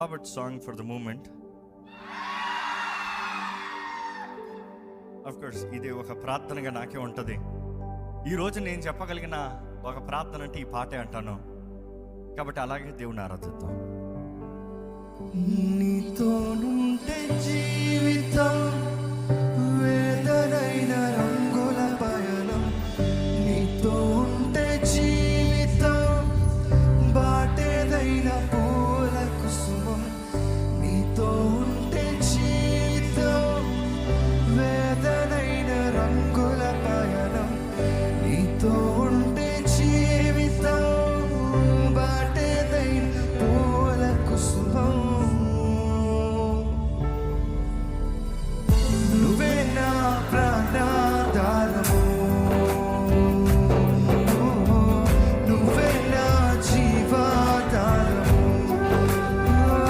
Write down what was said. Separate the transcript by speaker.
Speaker 1: Robert song for the moment. Of course, ఇది ఒక ప్రార్థనగా నాకే ఉంటుంది. ఈరోజు నేను చెప్పగలిగిన ఒక ప్రార్థన అంటే ఈ పాటే అంటాను. కాబట్టి అలాగే దేవుని ఆరాధిద్దాం.